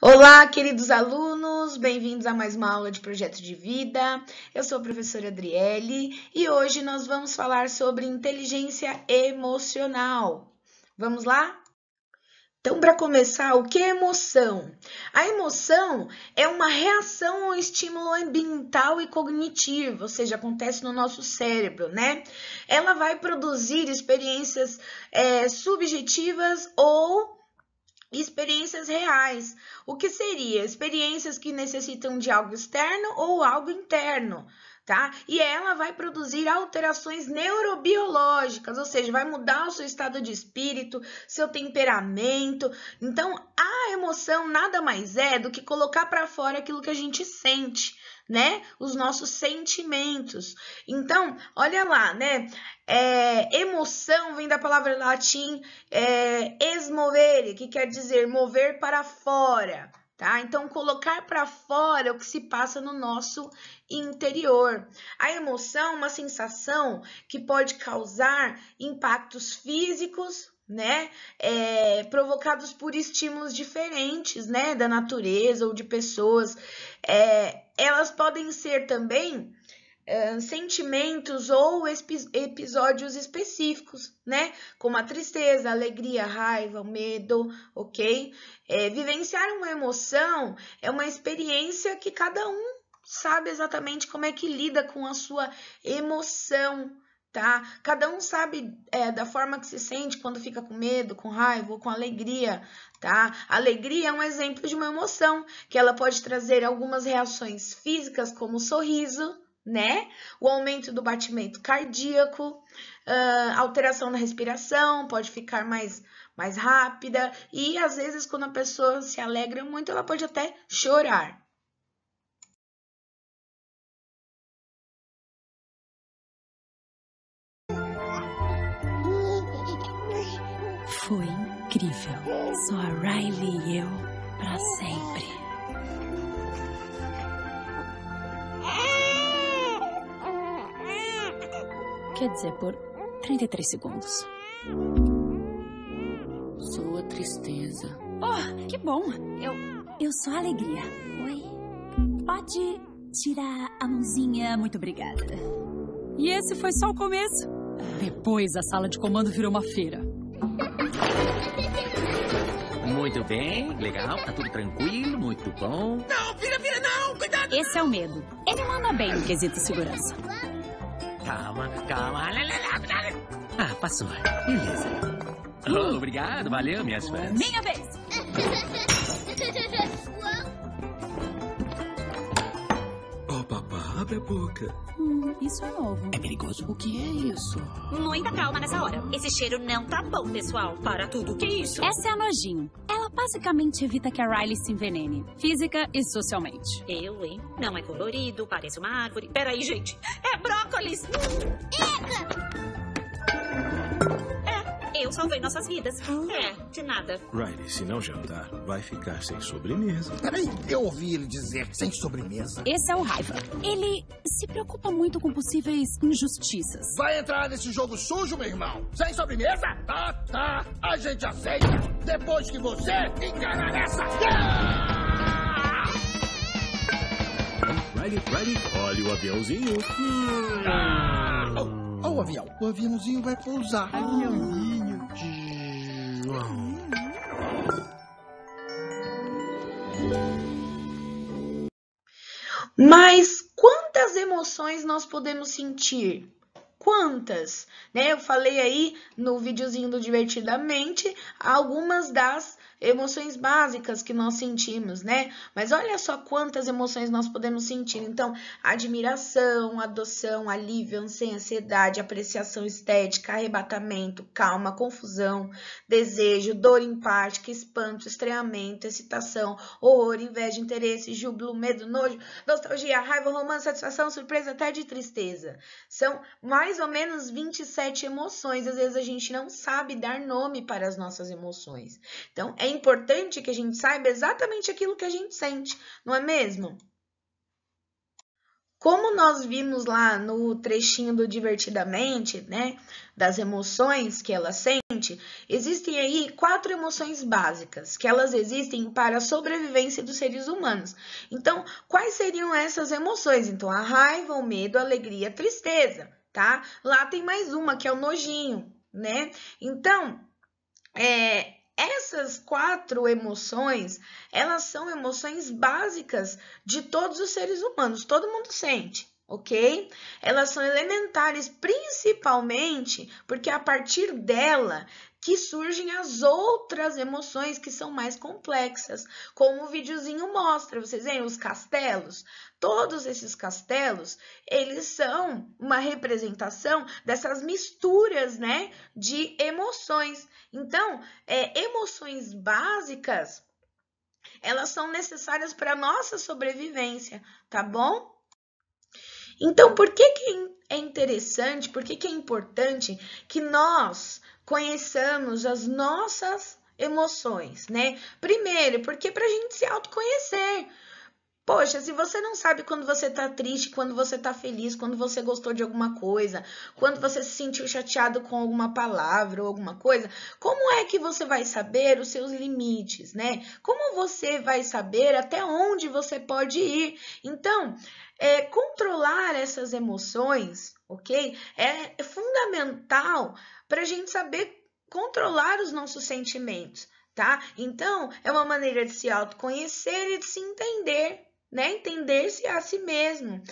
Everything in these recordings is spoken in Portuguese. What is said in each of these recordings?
Olá, queridos alunos, bem-vindos a mais uma aula de projeto de vida. Eu sou a professora Adriele e hoje nós vamos falar sobre inteligência emocional. Vamos lá? Então, para começar, o que é emoção? A emoção é uma reação ao estímulo ambiental e cognitivo, ou seja, acontece no nosso cérebro, né? Ela vai produzir experiências subjetivas ou experiências reais. O que seria? Experiências que necessitam de algo externo ou algo interno, tá? E ela vai produzir alterações neurobiológicas, ou seja, vai mudar o seu estado de espírito, seu temperamento. Então, a emoção nada mais é do que colocar para fora aquilo que a gente sente, né? Os nossos sentimentos. Então, olha lá, né? Emoção vem da palavra latim esmovere, que quer dizer mover para fora, tá? Então, colocar para fora é o que se passa no nosso interior. A emoção é uma sensação que pode causar impactos físicos, né? Provocados por estímulos diferentes, né? Da natureza ou de pessoas. Elas podem ser também sentimentos ou episódios específicos, né? Como a tristeza, a alegria, a raiva, o medo, ok? Vivenciar uma emoção é uma experiência que cada um sabe exatamente como é que lida com a sua emoção, tá? Cada um sabe da forma que se sente quando fica com medo, com raiva ou com alegria, tá? A alegria é um exemplo de uma emoção, que ela pode trazer algumas reações físicas, como o sorriso, né? O aumento do batimento cardíaco, alteração na respiração, pode ficar mais rápida e às vezes quando a pessoa se alegra muito, ela pode até chorar. Foi incrível. Só a Riley e eu pra sempre. Quer dizer, por 33 segundos. Sou a tristeza. Oh, que bom. Eu sou a alegria. Oi. Pode tirar a mãozinha? Muito obrigada. E esse foi só o começo. Depois a sala de comando virou uma feira. Muito bem, legal, tá tudo tranquilo, muito bom. Não, vira, não, cuidado! Esse é o medo. Ele manda bem no quesito segurança. Calma. Ah, passou. Beleza. Oh, obrigado, valeu, minhas fãs. Minha vez. Oh, papá, abre a boca. Isso é novo. É perigoso? O que é isso? Muita calma nessa hora. Esse cheiro não tá bom, pessoal. Para tudo. O que é isso? Essa é a Nojinho. Ela basicamente evita que a Riley se envenene, física e socialmente. Eu, hein? Não é colorido, parece uma árvore. Peraí, gente. É brócolis! Eu salvei nossas vidas. De nada. Riley, se não jantar, vai ficar sem sobremesa. Peraí, eu ouvi ele dizer sem sobremesa. Esse é o Raiva. Ele se preocupa muito com possíveis injustiças. Vai entrar nesse jogo sujo, meu irmão? Sem sobremesa? Tá. A gente aceita. Depois que você encarar essa... Riley, olha o aviãozinho. Ó o avião. O aviãozinho vai pousar. Aviãozinho. Mas quantas emoções nós podemos sentir? Quantas? Né? Eu falei aí no videozinho do Divertidamente algumas das emoções básicas que nós sentimos, né? Mas olha só quantas emoções nós podemos sentir. Então, admiração, adoção, alívio, ansiedade, apreciação estética, arrebatamento, calma, confusão, desejo, dor empática, espanto, estranhamento, excitação, horror, inveja, interesse, júbilo, medo, nojo, nostalgia, raiva, romance, satisfação, surpresa, até de tristeza. São mais ou menos 27 emoções. Às vezes a gente não sabe dar nome para as nossas emoções. Então, é importante que a gente saiba exatamente aquilo que a gente sente, não é mesmo? Como nós vimos lá no trechinho do Divertidamente, né, das emoções que ela sente, gente, existem aí 4 emoções básicas, que elas existem para a sobrevivência dos seres humanos. Então, quais seriam essas emoções? Então, a raiva, o medo, a alegria, a tristeza, tá? Lá tem mais uma, que é o nojinho, né? Então, essas 4 emoções, elas são emoções básicas de todos os seres humanos, todo mundo sente, ok? Elas são elementares, principalmente porque é a partir dela que surgem as outras emoções que são mais complexas, como o videozinho mostra, vocês veem os castelos? Todos esses castelos, eles são uma representação dessas misturas, né, de emoções. Então, emoções básicas, elas são necessárias para a nossa sobrevivência, tá bom? Então, por que é interessante, por que é importante que nós conheçamos as nossas emoções, né? Primeiro, porque para a gente se autoconhecer. Poxa, se você não sabe quando você tá triste, quando você tá feliz, quando você gostou de alguma coisa, quando você se sentiu chateado com alguma palavra ou alguma coisa, como é que você vai saber os seus limites, né? Como você vai saber até onde você pode ir? Então, controlar essas emoções, ok? É fundamental para a gente saber controlar os nossos sentimentos, tá? Então, é uma maneira de se autoconhecer e de se entender, né? Entender-se a si mesmo.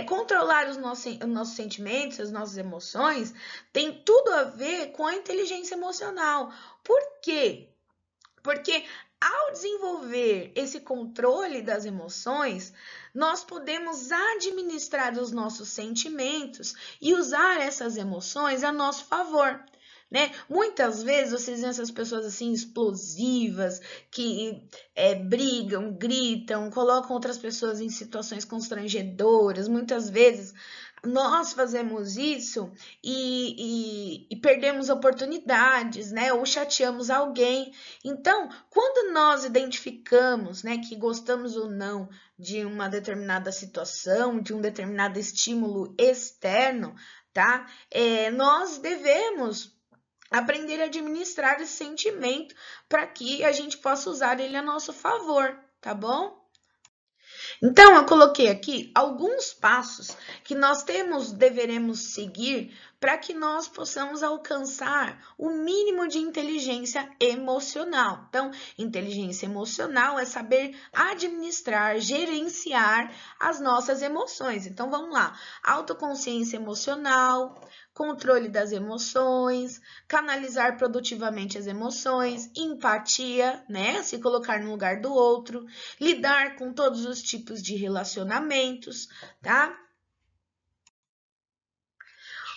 Controlar os nossos sentimentos, as nossas emoções, tem tudo a ver com a inteligência emocional. Por quê? Porque ao desenvolver esse controle das emoções, nós podemos administrar os nossos sentimentos e usar essas emoções a nosso favor. Né? Muitas vezes vocês veem essas pessoas assim explosivas, que brigam, gritam, colocam outras pessoas em situações constrangedoras. Muitas vezes nós fazemos isso e perdemos oportunidades, né? Ou chateamos alguém. Então, quando nós identificamos, né, que gostamos ou não de uma determinada situação, de um determinado estímulo externo, tá? Nós devemos aprender a administrar esse sentimento para que a gente possa usar ele a nosso favor, tá bom? Então, eu coloquei aqui alguns passos que nós deveremos seguir para que nós possamos alcançar o mínimo de inteligência emocional. Então, inteligência emocional é saber administrar, gerenciar as nossas emoções. Então, vamos lá. Autoconsciência emocional, controle das emoções, canalizar produtivamente as emoções, empatia, né? Se colocar no lugar do outro, lidar com todos os tipos de relacionamentos, tá?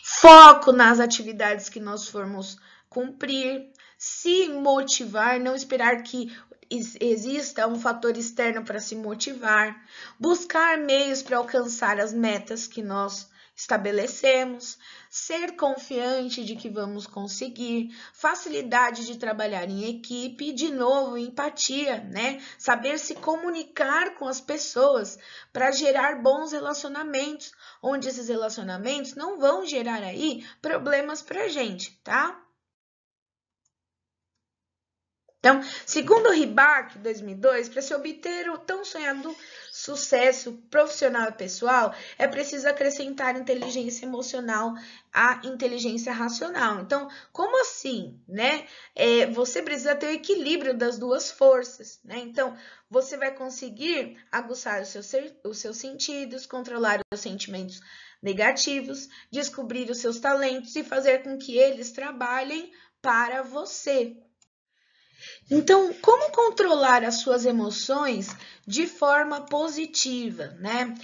Foco nas atividades que nós formos cumprir, se motivar, não esperar que exista um fator externo para se motivar, buscar meios para alcançar as metas que nós estabelecemos, ser confiante de que vamos conseguir, facilidade de trabalhar em equipe, de novo, empatia, né? Saber se comunicar com as pessoas para gerar bons relacionamentos, onde esses relacionamentos não vão gerar aí problemas para a gente, tá? Então, segundo o Ribach, 2002, para se obter o tão sonhado sucesso profissional e pessoal, é preciso acrescentar inteligência emocional à inteligência racional. Então, como assim, né? Você precisa ter o equilíbrio das duas forças, né? Então, você vai conseguir aguçar os seus sentidos, controlar os sentimentos negativos, descobrir os seus talentos e fazer com que eles trabalhem para você. Então, como controlar as suas emoções de forma positiva, né?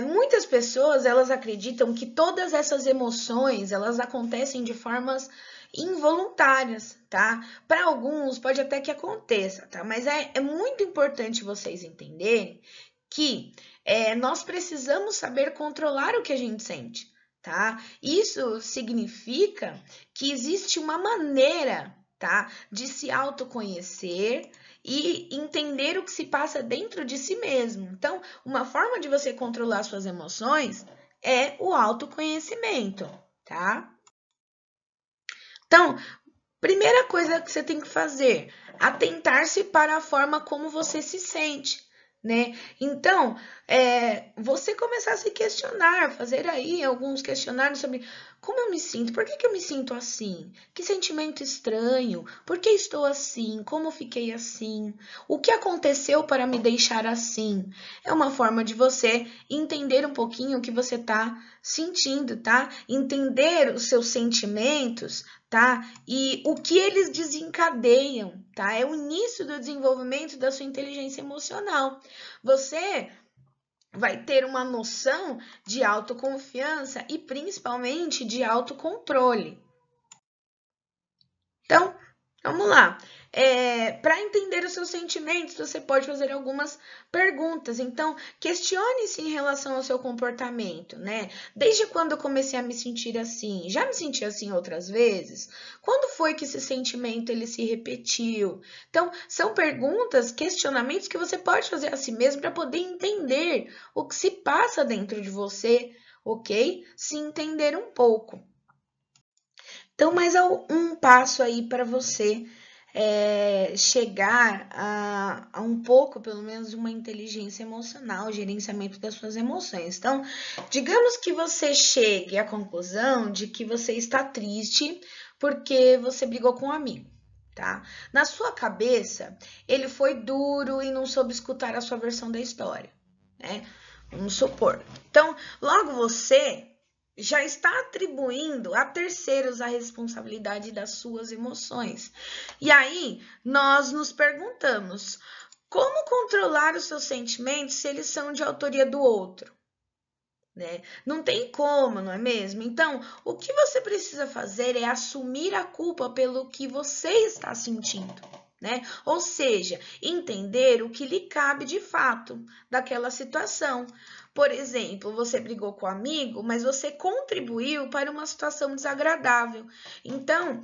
Muitas pessoas, elas acreditam que todas essas emoções, elas acontecem de formas involuntárias, tá? Para alguns, pode até que aconteça, tá? Mas é muito importante vocês entenderem que nós precisamos saber controlar o que a gente sente, tá? Isso significa que existe uma maneira, tá? De se autoconhecer e entender o que se passa dentro de si mesmo. Então, uma forma de você controlar suas emoções é o autoconhecimento, tá? Então, Primeira coisa que você tem que fazer, atentar-se para a forma como você se sente, né? Então, você começar a se questionar, fazer aí alguns questionários sobre como eu me sinto, por que eu me sinto assim? Que sentimento estranho, por que estou assim? Como fiquei assim? O que aconteceu para me deixar assim? É uma forma de você entender um pouquinho o que você está sentindo, tá? Entender os seus sentimentos, tá? E o que eles desencadeiam, tá? É o início do desenvolvimento da sua inteligência emocional. Você vai ter uma noção de autoconfiança e principalmente de autocontrole. Então, vamos lá. Para entender os seus sentimentos, você pode fazer algumas perguntas. Então, questione-se em relação ao seu comportamento, né? Desde quando eu comecei a me sentir assim? Já me senti assim outras vezes? Quando foi que esse sentimento ele se repetiu? Então, são perguntas, questionamentos que você pode fazer a si mesmo para poder entender o que se passa dentro de você, ok? Se entender um pouco. Então, mais um passo aí para você chegar a um pouco, pelo menos, de uma inteligência emocional, gerenciamento das suas emoções. Então, digamos que você chegue à conclusão de que você está triste porque você brigou com um amigo, tá? Na sua cabeça, ele foi duro e não soube escutar a sua versão da história, né? Vamos supor. Então, logo você já está atribuindo a terceiros a responsabilidade das suas emoções. E aí, nós nos perguntamos, como controlar os seus sentimentos se eles são de autoria do outro? Né? Não tem como, não é mesmo? Então, o que você precisa fazer é assumir a culpa pelo que você está sentindo, né? Ou seja, entender o que lhe cabe de fato daquela situação. Por exemplo, você brigou com o amigo, mas você contribuiu para uma situação desagradável. Então,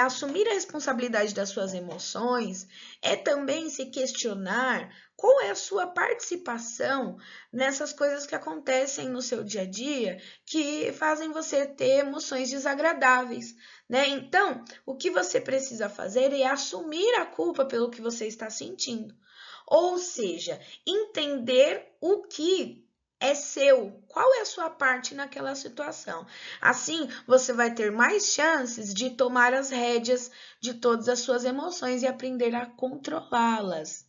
assumir a responsabilidade das suas emoções, é também se questionar qual é a sua participação nessas coisas que acontecem no seu dia a dia que fazem você ter emoções desagradáveis, né? Então, o que você precisa fazer é assumir a culpa pelo que você está sentindo. Ou seja, entender o que é seu, qual é a sua parte naquela situação. Assim, você vai ter mais chances de tomar as rédeas de todas as suas emoções e aprender a controlá-las.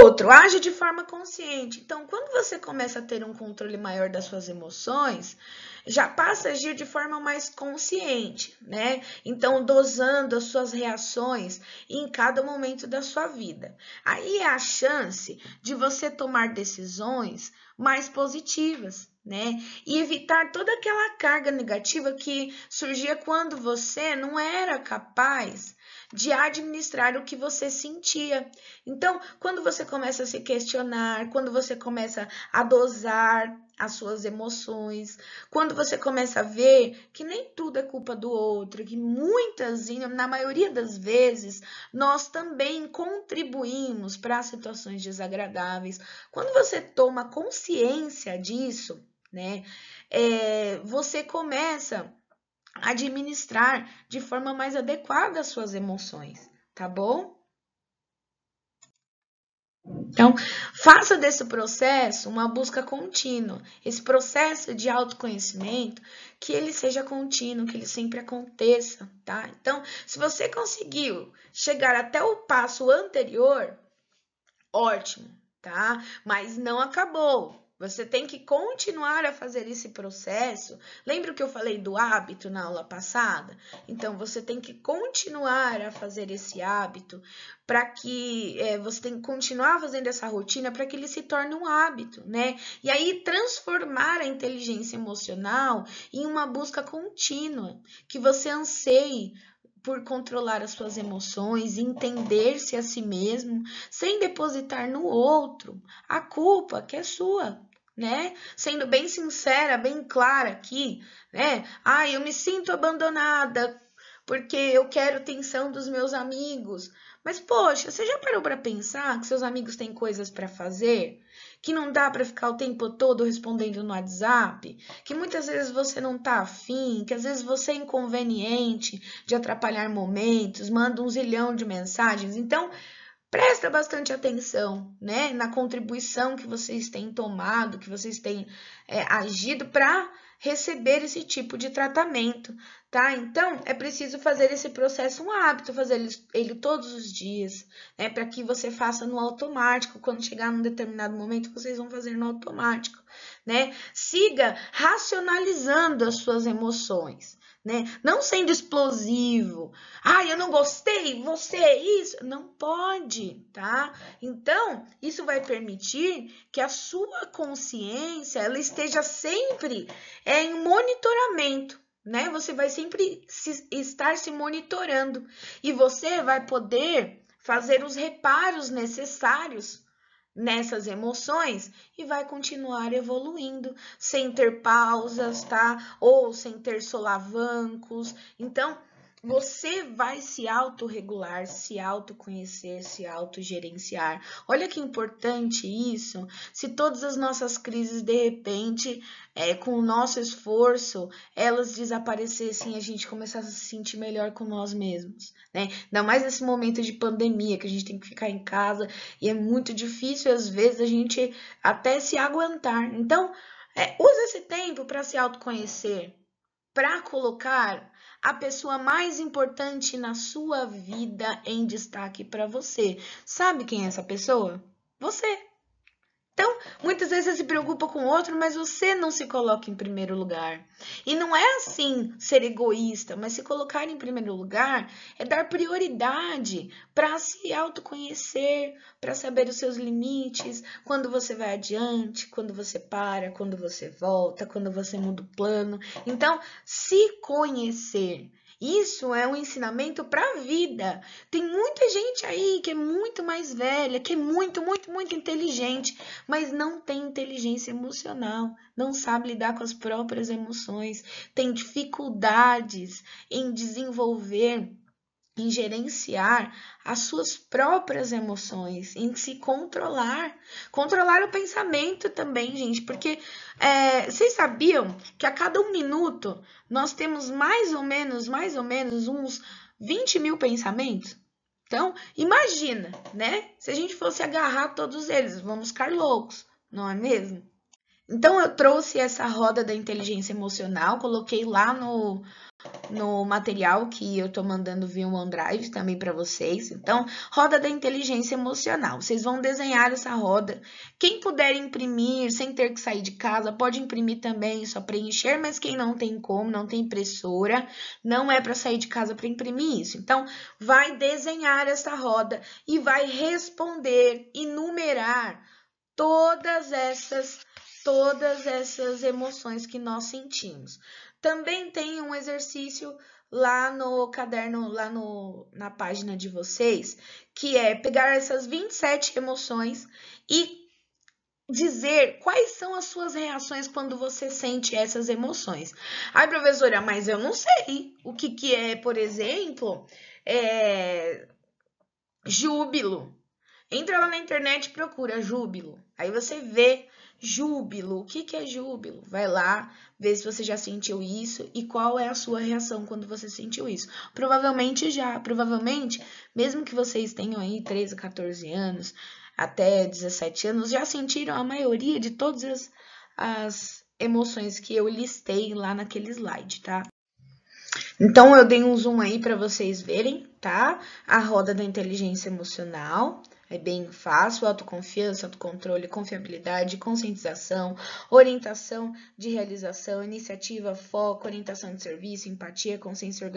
Outro, age de forma consciente. Então, quando você começa a ter um controle maior das suas emoções, já passa a agir de forma mais consciente, né? Então, dosando as suas reações em cada momento da sua vida. Aí é a chance de você tomar decisões mais positivas, né? E evitar toda aquela carga negativa que surgia quando você não era capaz de administrar o que você sentia. Então, quando você começa a se questionar, quando você começa a dosar as suas emoções, quando você começa a ver que nem tudo é culpa do outro, que muitas, na maioria das vezes, nós também contribuímos para situações desagradáveis. Quando você toma consciência disso, né, você começa administrar de forma mais adequada as suas emoções, tá bom? Então, faça desse processo uma busca contínua, esse processo de autoconhecimento, que ele seja contínuo, que ele sempre aconteça, tá? Então, se você conseguiu chegar até o passo anterior, ótimo, tá? Mas não acabou. Você tem que continuar a fazer esse processo. Lembra que eu falei do hábito na aula passada? Então, você tem que continuar a fazer esse hábito para que você tem que continuar fazendo essa rotina para que ele se torne um hábito, né? E aí, transformar a inteligência emocional em uma busca contínua, que você anseie por controlar as suas emoções, entender-se a si mesmo, sem depositar no outro a culpa que é sua, né? Sendo bem sincera, bem clara aqui, né? Eu me sinto abandonada porque eu quero atenção dos meus amigos. Mas, poxa, você já parou para pensar que seus amigos têm coisas para fazer? Que não dá para ficar o tempo todo respondendo no WhatsApp? Que muitas vezes você não tá afim, que às vezes você é inconveniente de atrapalhar momentos, manda um zilhão de mensagens. Então, presta bastante atenção, né, na contribuição que vocês têm tomado, que vocês têm agido para receber esse tipo de tratamento, tá? Então, é preciso fazer esse processo um hábito, fazer ele todos os dias, né, para que você faça no automático. Quando chegar num determinado momento, vocês vão fazer no automático, né? Siga racionalizando as suas emoções, né? Não sendo explosivo. Ah, eu não gostei, você é isso. Não pode, tá? Então, isso vai permitir que a sua consciência ela esteja sempre em monitoramento, né? Você vai sempre estar se monitorando e você vai poder fazer os reparos necessários nessas emoções e vai continuar evoluindo sem ter pausas, tá? Ou sem ter solavancos. Então, você vai se autorregular, se autoconhecer, se autogerenciar. Olha que importante isso. Se todas as nossas crises, de repente, com o nosso esforço, elas desaparecessem e a gente começasse a se sentir melhor com nós mesmos, né? Ainda mais nesse momento de pandemia, que a gente tem que ficar em casa e é muito difícil, às vezes, a gente até se aguentar. Então, use esse tempo para se autoconhecer, para colocar a pessoa mais importante na sua vida em destaque para você. Sabe quem é essa pessoa? Você. Então, muitas vezes você se preocupa com o outro, mas você não se coloca em primeiro lugar. E não é assim ser egoísta, mas se colocar em primeiro lugar é dar prioridade para se autoconhecer, para saber os seus limites, quando você vai adiante, quando você para, quando você volta, quando você muda o plano. Então, se conhecer. Isso é um ensinamento para a vida. Tem muita gente aí que é muito mais velha, que é muito, muito, muito inteligente, mas não tem inteligência emocional, não sabe lidar com as próprias emoções, tem dificuldades em desenvolver, em gerenciar as suas próprias emoções, em se controlar. Controlar o pensamento também, gente, porque vocês sabiam que a cada 1 minuto nós temos mais ou menos uns 20 mil pensamentos? Então, imagina, né? Se a gente fosse agarrar todos eles, vamos ficar loucos, não é mesmo? Então, eu trouxe essa roda da inteligência emocional, coloquei lá no material que eu tô mandando via um OneDrive também para vocês. Então, roda da inteligência emocional. Vocês vão desenhar essa roda. Quem puder imprimir sem ter que sair de casa, pode imprimir também, só preencher, mas quem não tem como, não tem impressora, não é para sair de casa para imprimir isso. Então, vai desenhar essa roda e vai responder e numerar todas essas emoções que nós sentimos. Também tem um exercício lá no caderno, lá na página de vocês, que é pegar essas 27 emoções e dizer quais são as suas reações quando você sente essas emoções. Ai, professora, mas eu não sei o que é, por exemplo, júbilo. Entra lá na internet e procura júbilo. Aí você vê júbilo. O que é júbilo? Vai lá, vê se você já sentiu isso e qual é a sua reação quando você sentiu isso. Provavelmente, mesmo que vocês tenham aí 13, 14 anos, até 17 anos, já sentiram a maioria de todas as emoções que eu listei lá naquele slide, tá? Então, eu dei um zoom aí para vocês verem, tá? A roda da inteligência emocional. É bem fácil: autoconfiança, autocontrole, confiabilidade, conscientização, orientação de realização, iniciativa, foco, orientação de serviço, empatia, consciência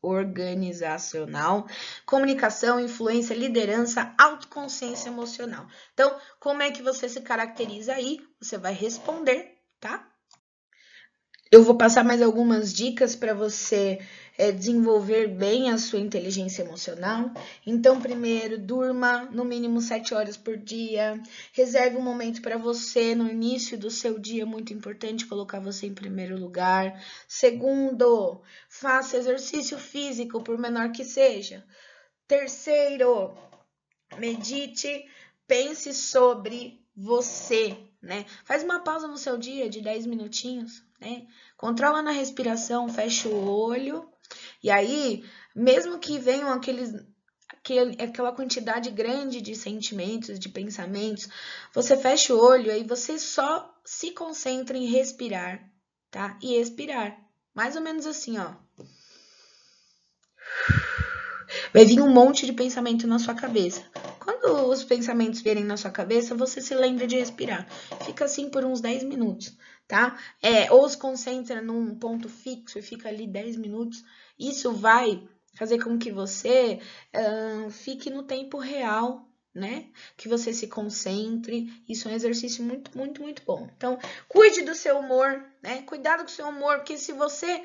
organizacional, comunicação, influência, liderança, autoconsciência emocional. Então, como é que você se caracteriza aí? Você vai responder, tá? Eu vou passar mais algumas dicas para você desenvolver bem a sua inteligência emocional. Então, primeiro, durma no mínimo 7 horas por dia. Reserve um momento para você no início do seu dia, muito importante colocar você em primeiro lugar. Segundo, faça exercício físico, por menor que seja. Terceiro, medite, pense sobre você, né? Faz uma pausa no seu dia de 10 minutinhos, né? Controla na respiração, fecha o olho. E aí, mesmo que venham aquela quantidade grande de sentimentos, de pensamentos, você fecha o olho e aí você só se concentra em respirar, tá? E expirar. Mais ou menos assim, ó. Vai vir um monte de pensamento na sua cabeça. Quando os pensamentos vierem na sua cabeça, você se lembra de respirar. Fica assim por uns 10 minutos, tá? Ou se concentra num ponto fixo e fica ali 10 minutos. Isso vai fazer com que você fique no tempo real, né? Que você se concentre. Isso é um exercício muito, muito, muito bom. Então, cuide do seu humor, né? Cuidado com o seu humor, porque se você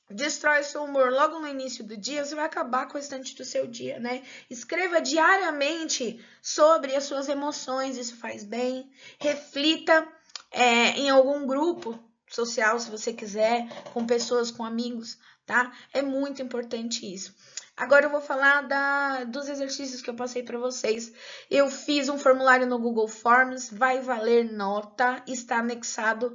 destrói o seu humor logo no início do dia, você vai acabar com o restante do seu dia, né? Escreva diariamente sobre as suas emoções, isso faz bem. Reflita em algum grupo social, se você quiser, com pessoas, com amigos, tá? É muito importante isso. Agora eu vou falar dos exercícios que eu passei para vocês. Eu fiz um formulário no Google Forms, vai valer nota, está anexado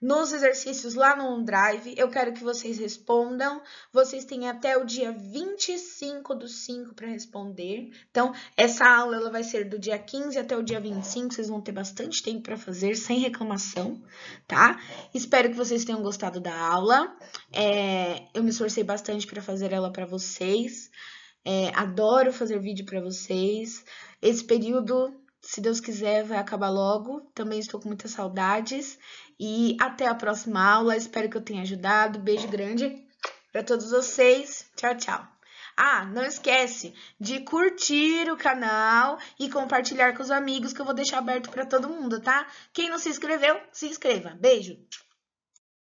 nos exercícios lá no OneDrive. Eu quero que vocês respondam. Vocês têm até o dia 25/5 para responder. Então, essa aula ela vai ser do dia 15 até o dia 25. Vocês vão ter bastante tempo para fazer, sem reclamação, tá? Espero que vocês tenham gostado da aula. Eu me esforcei bastante para fazer ela para vocês. Adoro fazer vídeo para vocês. Esse período, se Deus quiser, vai acabar logo. Também estou com muitas saudades. E até a próxima aula. Espero que eu tenha ajudado. Beijo grande para todos vocês. Tchau, tchau. Não esquece de curtir o canal e compartilhar com os amigos, que eu vou deixar aberto para todo mundo, tá? Quem não se inscreveu, se inscreva. Beijo!